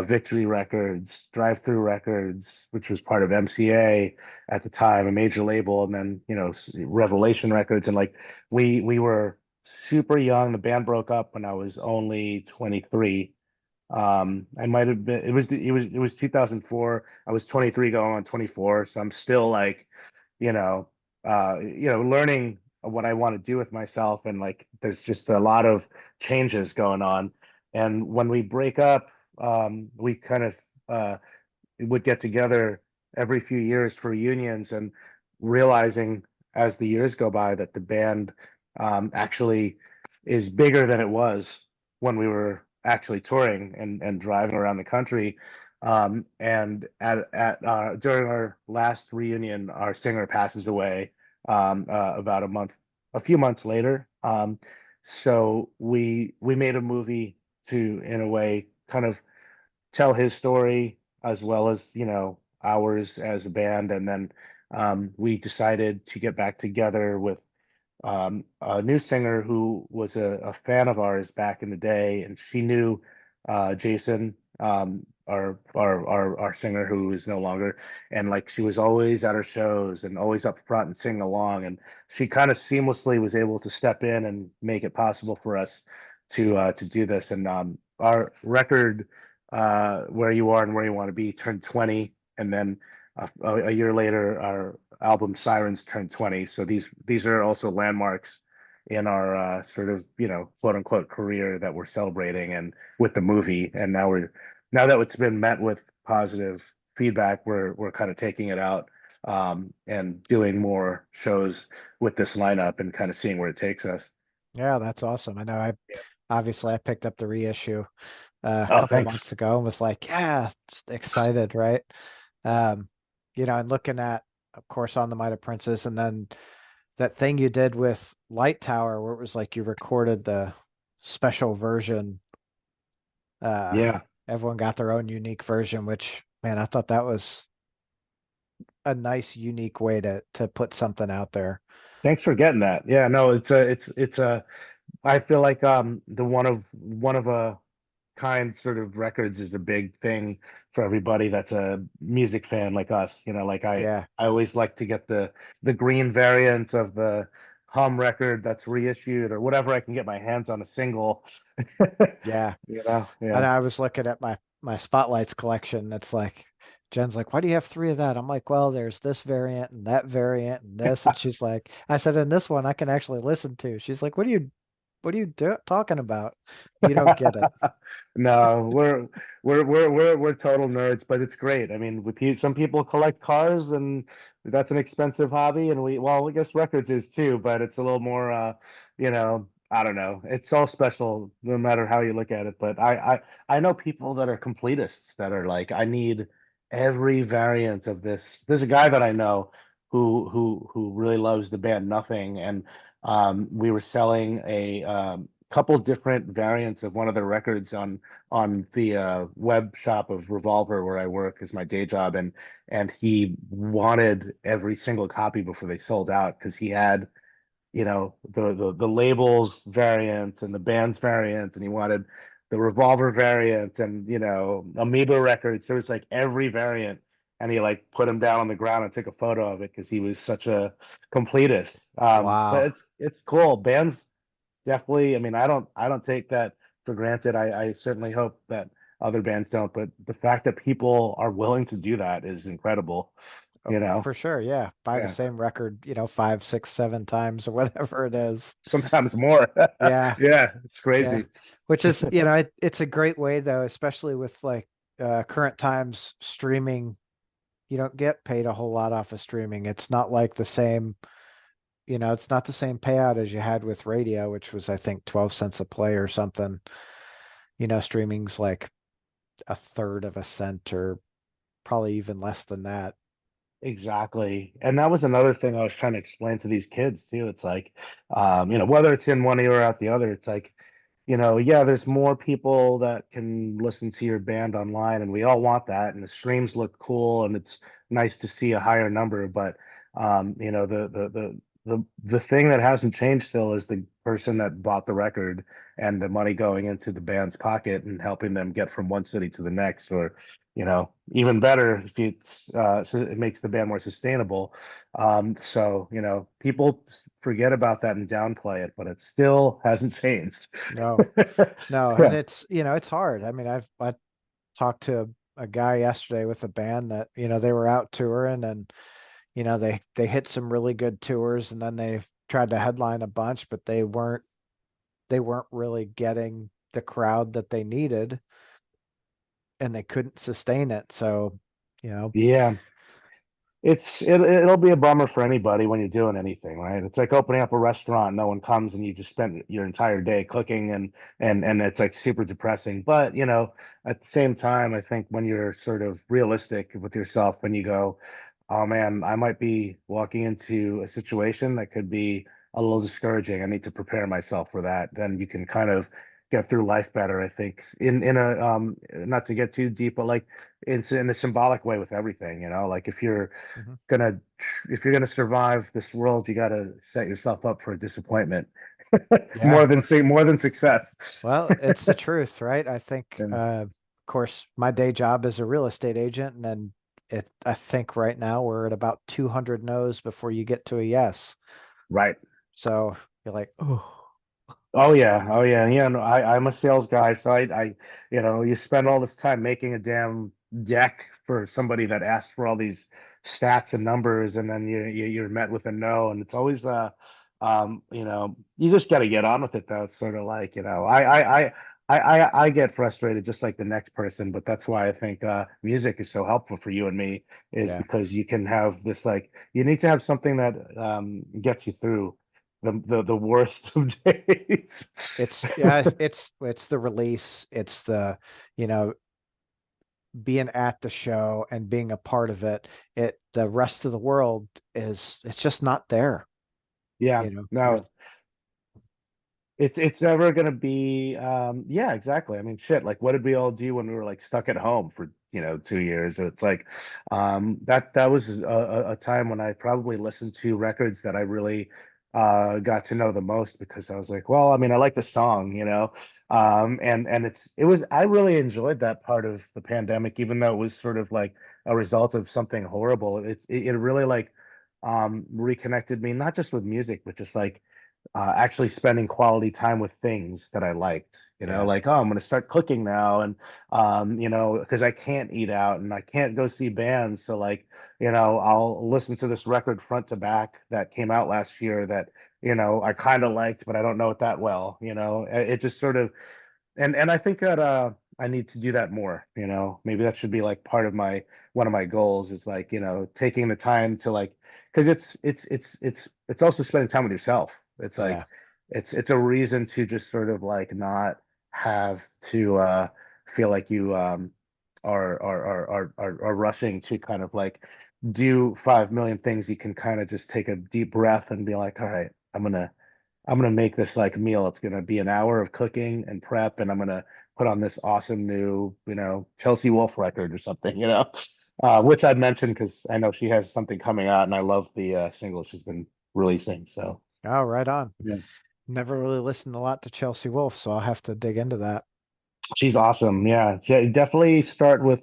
Victory Records, Drive Through Records, which was part of MCA at the time, a major label, and then, Revelation Records. And like we were super young. The band broke up when I was only 23. I might have been, it was 2004. I was 23 going on 24. So I'm still like, you know, learning what I want to do with myself. And like, there's just a lot of changes going on. And when we break up, we kind of, would get together every few years for reunions, and realizing as the years go by that the band actually is bigger than it was when we were actually touring and driving around the country. And at during our last reunion, our singer passes away about a few months later. So we made a movie to, in a way, kind of tell his story as well as ours as a band. And then we decided to get back together with a new singer who was a fan of ours back in the day, and she knew Jason, our singer who is no longer, and like she was always at our shows and always up front and singing along, and she kind of seamlessly was able to step in and make it possible for us to do this. And our record, Where You Are and Where You Want to Be, turned 20, and then a year later, our album Sirens turned 20. So these are also landmarks in our sort of, quote unquote career that we're celebrating, and with the movie. And now that it's been met with positive feedback, we're kind of taking it out and doing more shows with this lineup and kind of seeing where it takes us. Yeah, that's awesome. I know Yeah. obviously I picked up the reissue a Oh, couple thanks. months ago and was like, yeah, just excited, right? Um, and looking at, of course, on the Might of Princess, and then that thing you did with Light Tower where it was like you recorded the special version. Uh, Yeah. Everyone got their own unique version, which, man, I thought that was a nice, unique way to put something out there. Thanks for getting that. Yeah, no, it's a I feel like the one of a kind sort of records is a big thing for everybody that's a music fan like us. You know, like Yeah, I always like to get the green variant of the Hum record that's reissued or whatever I can get my hands on a single. yeah. You know, And yeah. I was looking at my spotlights collection. It's like Jen's like, why do you have three of that? I'm like, well, there's this variant and that variant and this. And she's like, I said, and this one I can actually listen to. She's like, what are you talking about? You don't get it. No, we're total nerds, but it's great. I mean, some people collect cars, and that's an expensive hobby, and well, I guess records is too, but it's a little more, I don't know. It's all special no matter how you look at it. But I know people that are completists that are like, I need every variant of this. There's a guy that I know who really loves the band Nothing, and we were selling a couple different variants of one of their records on the web shop of Revolver where I work as my day job, and he wanted every single copy before they sold out because he had the labels variant and the bands variant, and he wanted the Revolver variant and Amoeba records. There was like every variant, and he like put them down on the ground and took a photo of it because he was such a completist. But Wow. it's cool. Bands definitely. I mean, I don't take that for granted. I certainly hope that other bands don't, but the fact that people are willing to do that is incredible, Oh, you know? for sure. Yeah. Buy the Yeah. same record, five, six, seven times or whatever it is. Sometimes more. Yeah. Yeah, it's Yeah. crazy. Which is, it's a great way though, especially with like current times streaming. You don't get paid a whole lot off of streaming. It's not like the same, it's not the same payout as you had with radio, which was I think 12 cents a play or something. Streaming's like a third of a cent or probably even less than that. Exactly. And that was another thing I was trying to explain to these kids too. It's like, whether it's in one ear or out the other, it's like, yeah, there's more people that can listen to your band online, and we all want that. And the streams look cool, and it's nice to see a higher number. But, the thing that hasn't changed still is the person that bought the record and the money going into the band's pocket and helping them get from one city to the next, or even better if so it makes the band more sustainable. So, people forget about that and downplay it, but it still hasn't changed. No, no. And Yeah, it's hard. I mean, I talked to a guy yesterday with a band that, they were out touring and, they hit some really good tours and then they tried to headline a bunch, but they weren't really getting the crowd that they needed and they couldn't sustain it. So, you know, yeah. It'll be a bummer for anybody when you're doing anything, right? It's like opening up a restaurant, no one comes, and you just spent your entire day cooking, and it's like super depressing. But at the same time, I think when you're sort of realistic with yourself, when you go, oh man, I might be walking into a situation that could be a little discouraging. I need to prepare myself for that. Then you can kind of get through life better, I think, in a not to get too deep, but like it's in a symbolic way with everything, like mhm. gonna if you're gonna survive this world, you gotta set yourself up for a disappointment Yeah. more than success. Well, it's the truth, right? I think, And of course, my day job is a real estate agent, and then I think right now we're at about 200 no's before you get to a yes. right. So you're like, oh, Oh yeah, oh yeah, yeah. No, I'm a sales guy, so you spend all this time making a damn deck for somebody that asks for all these stats and numbers, and then you're met with a no, and it's always you just got to get on with it though. It's sort of like I get frustrated just like the next person, but that's why I think music is so helpful for you and me, is yeah. because you can have this like you need to have something that gets you through the worst of days. It's the release. It's the, you know, being at the show and being a part of it. The rest of the world it's just not there, Yeah, you know. You're no, it's never gonna be yeah, exactly. I mean, shit, like what did we all do when we were like stuck at home for 2 years? It's like that was a time when I probably listened to records that I really got to know the most, because I was like, well, I mean, I like the song, and it was, I really enjoyed that part of the pandemic, even though it was sort of like a result of something horrible. It really like reconnected me, not just with music, but just like actually spending quality time with things that I liked. Yeah. Like, oh, I'm going to start cooking now, and because I can't eat out and I can't go see bands, so like, I'll listen to this record front to back that came out last year that I kind of liked, but I don't know it that well. It just sort of, and I think that I need to do that more. Maybe that should be like part of my one of my goals is like, taking the time to like, because it's also spending time with yourself. It's like Yeah. it's a reason to just sort of like not have to feel like you are rushing to kind of like do 5 million things. You can kind of just take a deep breath and be like, all right, I'm gonna make this like meal. It's gonna be an hour of cooking and prep, and I'm gonna put on this awesome new, Chelsea Wolfe record or something, which I'd mentioned because I know she has something coming out, and I love the single she's been releasing. So Oh, right on. yeah, Never really listened a lot to Chelsea Wolfe, so I'll have to dig into that. she's awesome. Yeah, yeah, definitely start with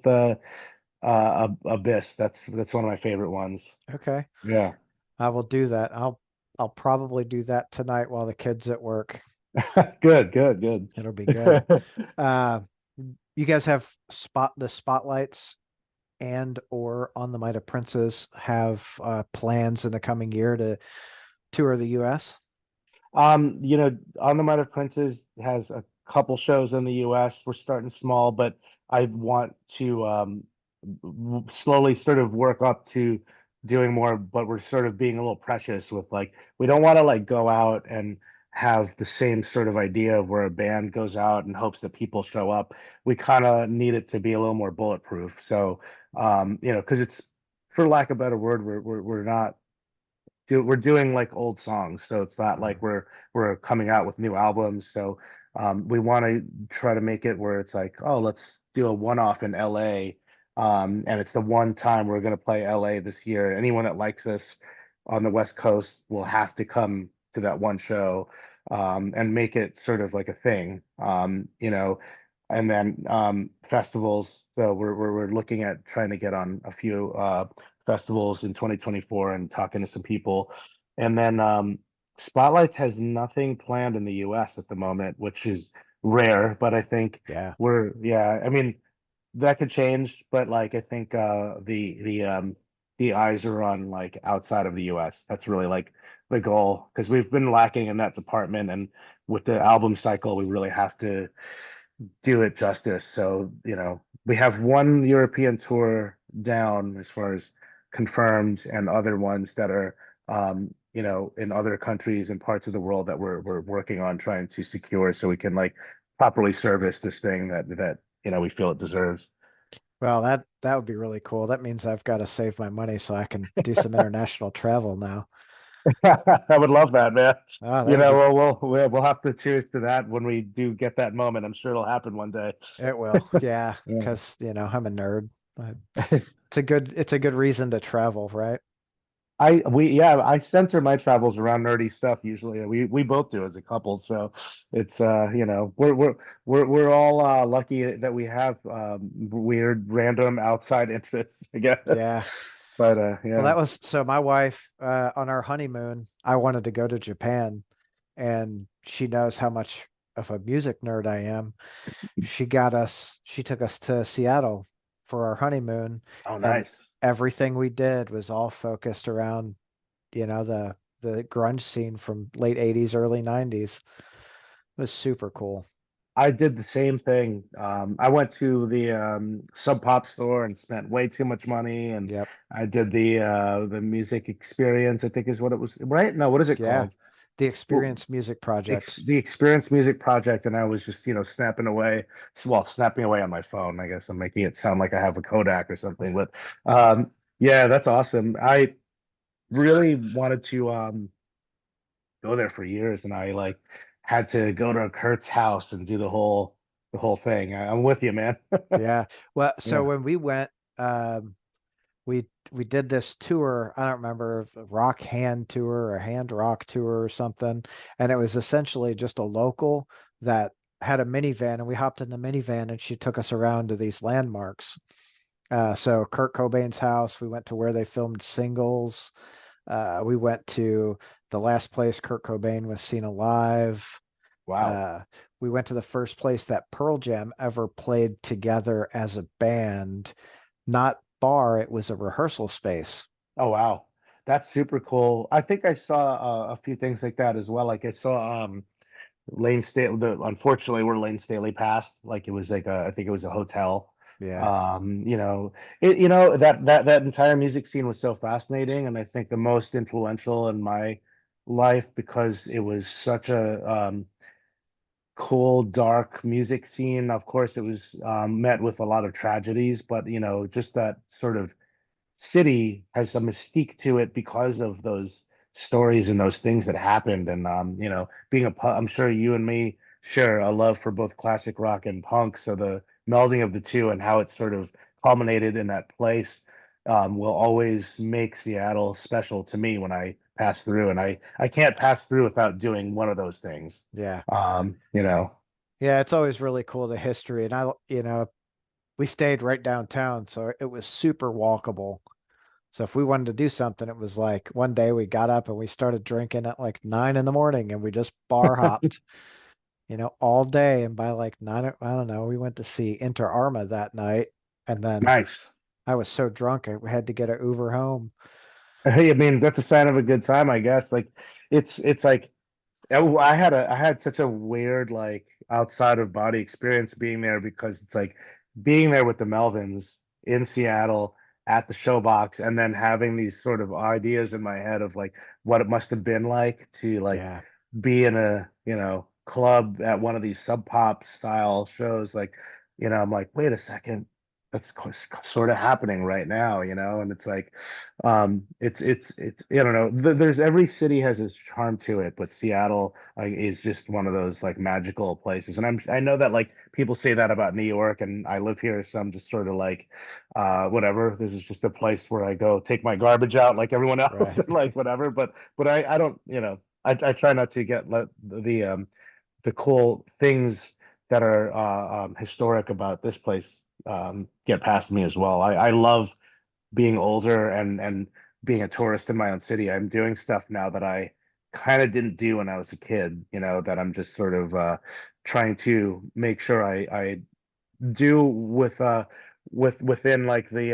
Abyss. That's one of my favorite ones. Okay. Yeah, I will do that. I'll probably do that tonight while the kids at work. good, good, good. It'll be good. Uh, you guys have the spotlights and or on the Might of Princes have plans in the coming year to tour the US? On the Might of Princes has a couple shows in the US. We're starting small, but I want to slowly sort of work up to doing more, but we're sort of being a little precious with like, we don't want to like go out and have the same sort of idea of where a band goes out and hopes that people show up. We kind of need it to be a little more bulletproof. So, because it's, for lack of a better word, we're not we're doing like old songs, so it's not like Mhm. we're coming out with new albums. So we want to try to make it where it's like, oh, let's do a one-off in LA, and it's the one time we're going to play LA this year. Anyone that likes us on the West Coast will have to come to that one show, and make it sort of like a thing, and then festivals. So we're looking at trying to get on a few festivals in 2024 and talking to some people. And then Spotlights has nothing planned in the US at the moment, which is rare, but I think Yeah. yeah, I mean, that could change, but like I think the eyes are on like outside of the US. That's really like the goal, because we've been lacking in that department, and with the album cycle, we really have to do it justice. So, we have one European tour down as far as confirmed, and other ones that are, in other countries and parts of the world that we're working on trying to secure, so we can like properly service this thing that we feel it deserves. Well, that would be really cool. That means I've got to save my money so I can do some international travel now. I would love that, man. Oh, that would be We'll have to cheers to that when we do get that moment. I'm sure it'll happen one day. it will. Yeah, Yeah. because I'm a nerd. Uh, it's a good reason to travel, right? I censor my travels around nerdy stuff usually. We both do as a couple, so it's we're all lucky that we have weird random outside interests, I guess. Yeah. But Well, yeah. that was so my wife, on our honeymoon, I wanted to go to Japan, and she knows how much of a music nerd I am. She took us to Seattle for our honeymoon, Oh, and nice. everything we did was all focused around, the grunge scene from late 80s, early 90s. It was super cool. I did the same thing. I went to the Sub Pop store and spent way too much money, and Yep. I did the music experience, I think is what it was, right? No, what is it Yeah. called? The Well, Experience Music Project. the Experience Music Project, and I was just, snapping away on my phone. I guess I'm making it sound like I have a Kodak or something, but yeah, that's awesome. I really wanted to go there for years, and I like had to go to Kurt's house and do the whole thing. I'm with you, man. Yeah. Well, so Yeah. when we went, um, we did this tour. I don't remember if a rock hand tour or hand rock tour or something, and it was essentially just a local that had a minivan, and we hopped in the minivan, and she took us around to these landmarks. So Kurt Cobain's house, we went to where they filmed Singles. We went to the last place Kurt Cobain was seen alive. Wow. Uh, we went to the first place that Pearl Jam ever played together as a band, not bar, it was a rehearsal space. Oh wow. That's super cool. I think I saw a few things like that as well. Like I saw Lane Staley. Unfortunately, where Lane Staley passed, like it was like I think it was a hotel. Yeah, You know, that entire music scene was so fascinating, and I think the most influential in my life because it was such a cool, dark music scene. Of course, it was met with a lot of tragedies, but just that sort of city has a mystique to it because of those stories and those things that happened. And being I'm sure you and me share a love for both classic rock and punk. So the melding of the two and how it sort of culminated in that place will always make Seattle special to me when I pass through. And I can't pass through without doing one of those things. yeah, Um, you know, yeah. It's always really cool the history, and we stayed right downtown, so it was super walkable. So if we wanted to do something, it was like one day we got up and we started drinking at like 9 in the morning, and we just bar hopped, all day. And by like nine, I don't know, we went to see Inter Arma that night, and then nice. I was so drunk I had to get an Uber home. Hey, I mean, that's a sign of a good time, I guess. Like it's like I had such a weird like outside of body experience being there because it's like being there with the Melvins in Seattle at the Showbox and then having these sort of ideas in my head of like what it must have been like to like Yeah, be in a club at one of these sub pop style shows like I'm like wait a second, that's sort of happening right now, and it's like it's I don't know. There's every city has its charm to it, but Seattle is just one of those like magical places. And I know that like people say that about New York, and I live here, so I'm just sort of like, whatever. This is just a place where I go take my garbage out like everyone else, right. and like whatever. But I don't, I try not to get let the cool things that are historic about this place get past me as well. I love being older and being a tourist in my own city. I'm doing stuff now that I kind of didn't do when I was a kid, that I'm just sort of trying to make sure I do within like the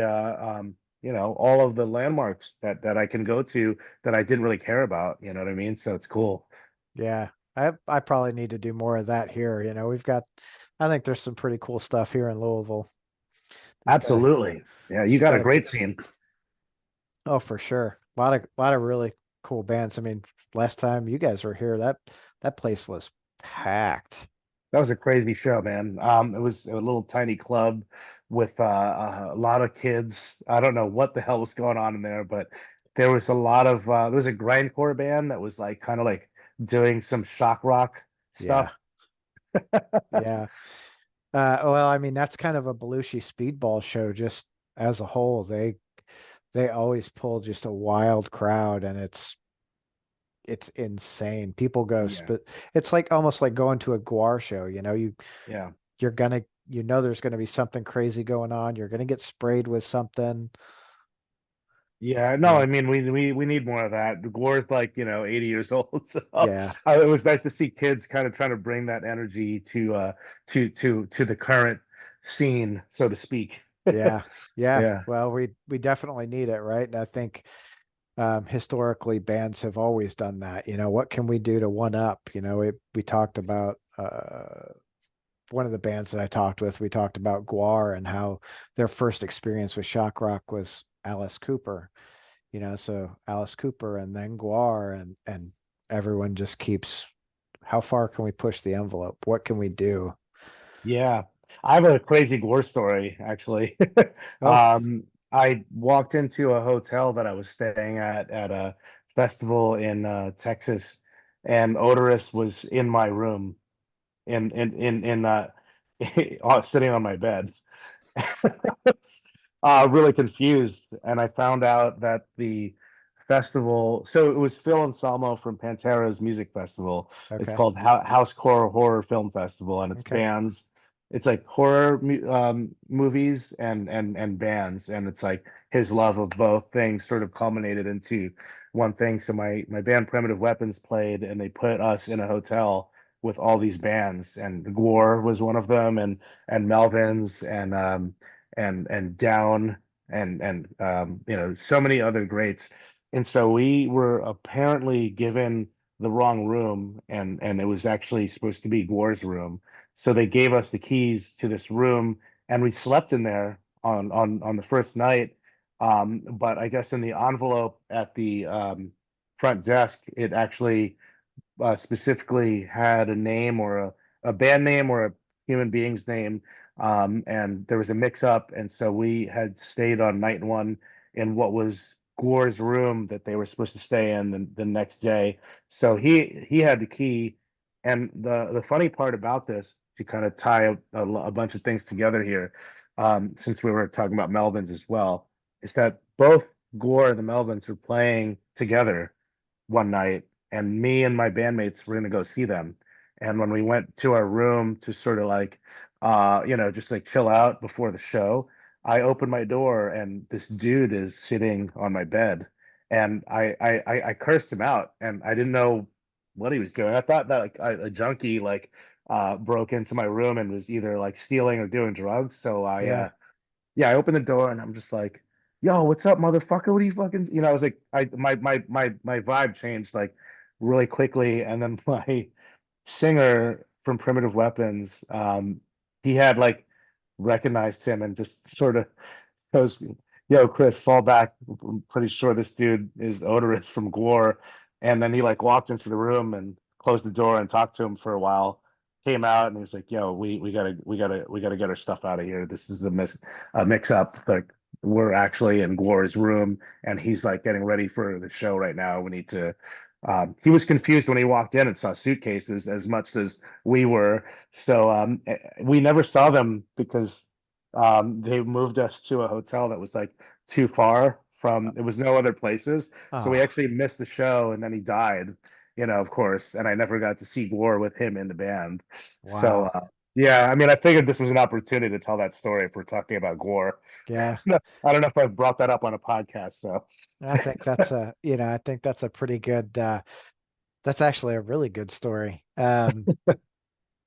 all of the landmarks that I can go to that I didn't really care about, you know what I mean? So it's cool. Yeah. I probably need to do more of that here. I think there's some pretty cool stuff here in Louisville. Just gotta Absolutely. Yeah, you just got a gotta get great scene. Oh, for sure. A lot of really cool bands. I mean, last time you guys were here, that place was packed. That was a crazy show, man. It was a little tiny club with a lot of kids. I don't know what the hell was going on in there, but there was a lot of there was a grindcore band that was like kind of like doing some shock rock Yeah. stuff. Yeah. Well, I mean, that's kind of a Belushi speedball show just as a whole. They always pull just a wild crowd, and it's insane. People go, Yeah, but it's like almost like going to a Guar show, yeah. you're gonna there's gonna be something crazy going on. You're gonna get sprayed with something. Yeah, no, Yeah. I mean we need more of that. Gore's like, 80 years old. So Yeah. it was nice to see kids kind of trying to bring that energy to the current scene, so to speak. Yeah. Yeah. Yeah. Well, we definitely need it, right? And I think historically bands have always done that. What can we do to one up? We talked about one of the bands that I talked with, we talked about Guar and how their first experience with shock rock was Alice Cooper. So Alice Cooper and then Guar and everyone just keeps, how far can we push the envelope? What can we do? Yeah, I have a crazy Gore story actually. Oh, I walked into a hotel that I was staying at a festival in Texas, and Odorous was in my room sitting on my bed. Really confused, and I found out that the festival. So it was Phil Anselmo from Pantera's music festival. It's Okay. called Housecore Horror Film Festival, and it's Okay. bands. It's like horror movies and bands, and it's like his love of both things sort of culminated into one thing. So my band Primitive Weapons played, and they put us in a hotel with all these bands, and War was one of them, and Melvins and Down and you know, so many other greats. And so we were apparently given the wrong room, and it was actually supposed to be Gore's room. So they gave us the keys to this room, and we slept in there on the first night. But I guess in the envelope at the front desk, it actually specifically had a name or a band name or a human being's name. And there was a mix up. And so we had stayed on night one in what was Gore's room that they were supposed to stay in the next day. So he had the key. And the funny part about this, to kind of tie a bunch of things together here, since we were talking about Melvins as well, is that both Gore and the Melvins were playing together one night, and me and my bandmates were gonna go see them. And when we went to our room to sort of like, you know, just like chill out before the show, I opened my door and this dude is sitting on my bed, and I cursed him out, and I didn't know what he was doing. I thought that like a junkie like broke into my room and was either like stealing or doing drugs. So Yeah. yeah, I opened the door and I'm just like, "Yo, what's up, motherfucker? What are you fucking?" You know, I was like, my vibe changed like really quickly, and then my singer from Primitive Weapons, he had like recognized him and just sort of goes, "Yo, Chris, fall back. I'm pretty sure this dude is Odorous from Gore." And then he like walked into the room and closed the door and talked to him for a while. Came out and he's like, "Yo, we gotta get our stuff out of here. This is a mix up. Like we're actually in Gore's room, and he's like getting ready for the show right now. We need to." He was confused when he walked in and saw suitcases as much as we were. So we never saw them because they moved us to a hotel that was like too far from, there was no other places. So we Oh, actually missed the show, and then he died, you know, of course, and I never got to see Gore with him in the band. So wow. yeah, I mean, I figured this was an opportunity to tell that story if we're talking about Gore. Yeah. No, I don't know if I've brought that up on a podcast, so I think that's a, I think that's a pretty good, that's actually a really good story.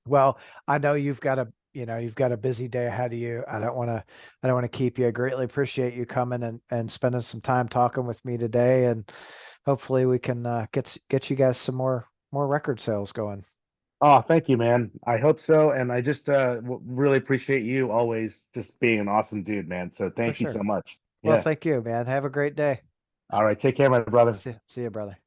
Well, I know you've got a, you've got a busy day ahead of you. I don't want to keep you. I greatly appreciate you coming and spending some time talking with me today. And hopefully we can get you guys some more record sales going. oh, thank you, man. I hope so, and I just really appreciate you always just being an awesome dude, man. So For thank you sure. so much. Well, Yeah. thank you, man. Have a great day. All right, take care, my brother. See you, brother.